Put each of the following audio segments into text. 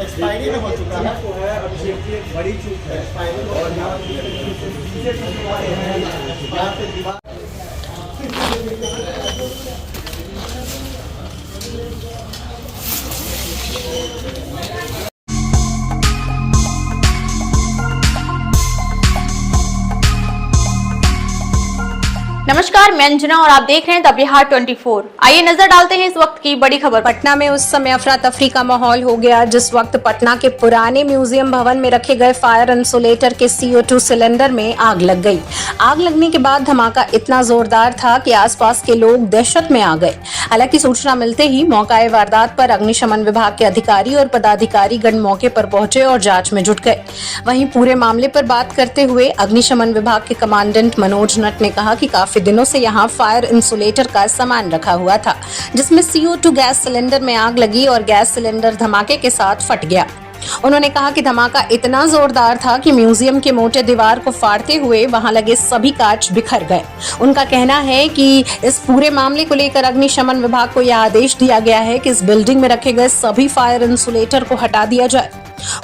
Expiry में हो चुका है तो है। अब देखिए बड़ी चूक है एक्सपायरी और यहाँ पे दीवार नमस्कार, मैं अंजना और आप देख रहे हैं द बिहार 24। आइए नजर डालते हैं इस वक्त की बड़ी खबर। पटना में उस समय अफरा तफरी का माहौल हो गया जिस वक्त पटना के पुराने म्यूजियम भवन में रखे गए फायर इंसुलेटर के CO2 सिलेंडर में आग लग गई। आग लगने के बाद धमाका इतना जोरदार था कि आसपास के लोग दहशत में आ गए। हालांकि सूचना मिलते ही मौके वारदात पर अग्निशमन विभाग के अधिकारी और पदाधिकारी गण मौके पर पहुंचे और जांच में जुट गए। वहीं पूरे मामले पर बात करते हुए अग्निशमन विभाग के कमांडेंट मनोज नट ने कहा कि काफी दिनों से यहाँ फायर इंसुलेटर का सामान रखा हुआ था जिसमें CO2 गैस सिलेंडर में आग लगी और गैस सिलेंडर धमाके के साथ फट गया। उन्होंने कहा कि धमाका इतना जोरदार था कि म्यूजियम के मोटे दीवार को फाड़ते हुए वहां लगे सभी कांच बिखर गए। उनका कहना है कि इस पूरे मामले को लेकर अग्निशमन विभाग को यह आदेश दिया गया है कि इस बिल्डिंग में रखे गए सभी फायर इंसुलेटर को हटा दिया जाए।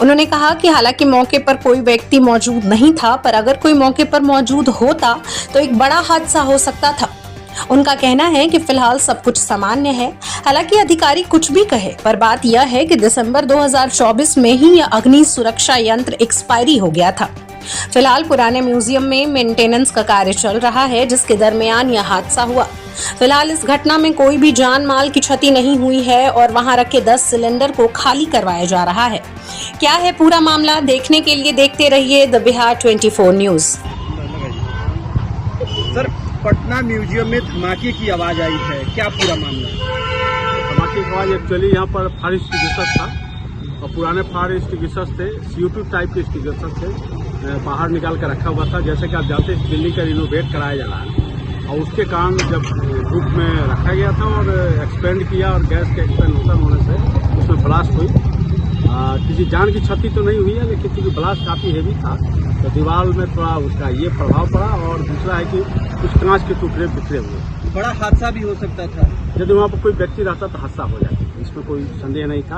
उन्होंने कहा कि हालांकि मौके पर कोई व्यक्ति मौजूद नहीं था, पर अगर कोई मौके पर मौजूद होता तो एक बड़ा हादसा हो सकता था। उनका कहना है कि फिलहाल सब कुछ सामान्य है। हालांकि अधिकारी कुछ भी कहे, पर बात यह है कि दिसंबर 2024 में ही यह अग्नि सुरक्षा यंत्र एक्सपायरी हो गया था। फिलहाल पुराने म्यूजियम में मेंटेनेंस का कार्य चल रहा है जिसके दरमियान यह हादसा हुआ। फिलहाल इस घटना में कोई भी जान माल की क्षति नहीं हुई है और वहां रखे 10 सिलेंडर को खाली करवाया जा रहा है। क्या है पूरा मामला, देखने के लिए देखते रहिए the Bihar 24 news. Sir, Patna museum में धमाके की आवाज आई है, क्या पूरा मामला? धमाके की आवाज एक्चुअली यहाँ पर फायर एक्सटिंग्विशर था और पुराने फायर एक्सटिंग्विशर थे, CO2 टाइप के एक्सटिंग्विशर थे, बाहर निकाल कर रखा हुआ था। जैसे कि आप जानते हैं बिल्डिंग का रिनोवेट कराया जा रहा है और उसके कारण जब ग्रुप में रखा गया था और एक्सपेंड किया और गैस के एक्सपेंड होने से उसमें ब्लास्ट हुई। किसी जान की क्षति तो नहीं हुई है, लेकिन क्योंकि ब्लास्ट काफ़ी हेवी था तो दीवार में थोड़ा उसका ये प्रभाव पड़ा और दूसरा है कि कुछ कांच के टुकड़े बिखरे हुए। बड़ा हादसा भी हो सकता था यदि वहाँ पर कोई व्यक्ति रहता तो हादसा हो जाता, इसमें कोई संदेह नहीं था।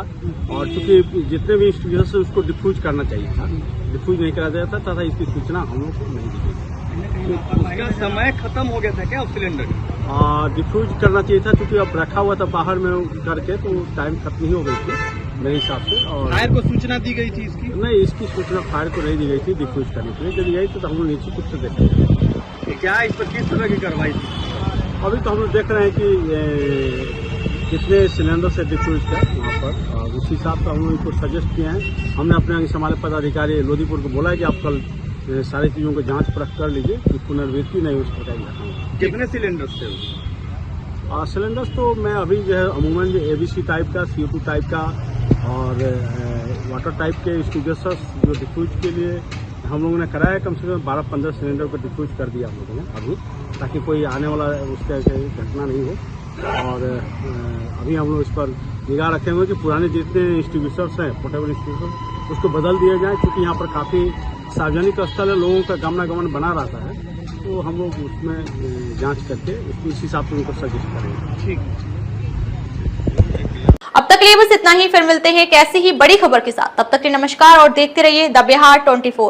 और चूंकि जितने भी इंस्टीट्यूशन से उसको डिफ्यूज करना चाहिए था, डिफ्यूज नहीं करा जाता तथा इसकी सूचना हम लोग को नहीं दी गई। उसका समय खत्म हो गया था क्या उस सिलेंडर? डिफ्यूज करना चाहिए था क्योंकि अब रखा हुआ था बाहर में करके तो टाइम खत्म ही हो गई थी मेरे हिसाब से। और फायर को सूचना दी गई थी इसकी? नहीं, इसकी सूचना फायर को नहीं दी गई थी डिफ्यूज करने के लिए। यदि यही तो हम लोग निश्चित रूप से देखेंगे क्या इस पर किस तरह की कार्रवाई थी। अभी तो हम लोग देख रहे हैं कि कितने सिलेंडर से डिफ्यूज है वहाँ पर, और उस हिसाब से हम लोग इसको सजेस्ट किए हैं। हमने अपने हमारे पदाधिकारी लोधीपुर को बोला है कि आप कल सारी चीज़ों को जांच परख कर लीजिए कि पुनर्वृत्ति नहीं उस प्रकार की घटना। कितने सिलेंडर्स थे? सिलेंडर्स तो मैं अभी जो है अमूमन ABC टाइप का, CO2 टाइप का और वाटर टाइप के एक्सटिंग्विशर्स जो डिफ्यूज के लिए हम लोगों ने कराया, कम से कम 12-15 सिलेंडर को डिफ्यूज कर दिया हम लोगों ने अभी, ताकि कोई आने वाला उसका घटना नहीं हो। और अभी हम लोग इस पर निगाह रखेंगे कि पुराने जितने एक्सटिंग्विशर्स हैं, पोर्टेबल एक्सटिंग्विशर, उसको बदल दिए जाए क्योंकि यहाँ पर काफ़ी सार्वजनिक स्थल है, लोगों का गमनागमन बना रहता है, तो हम लोग उसमें जांच करके उस हिसाब से उनको सजेस्ट करेंगे। ठीक। अब तक के लिए बस इतना ही, फिर मिलते हैं कैसी ही बड़ी खबर के साथ। तब तक के लिए नमस्कार और देखते रहिए द बिहार 24।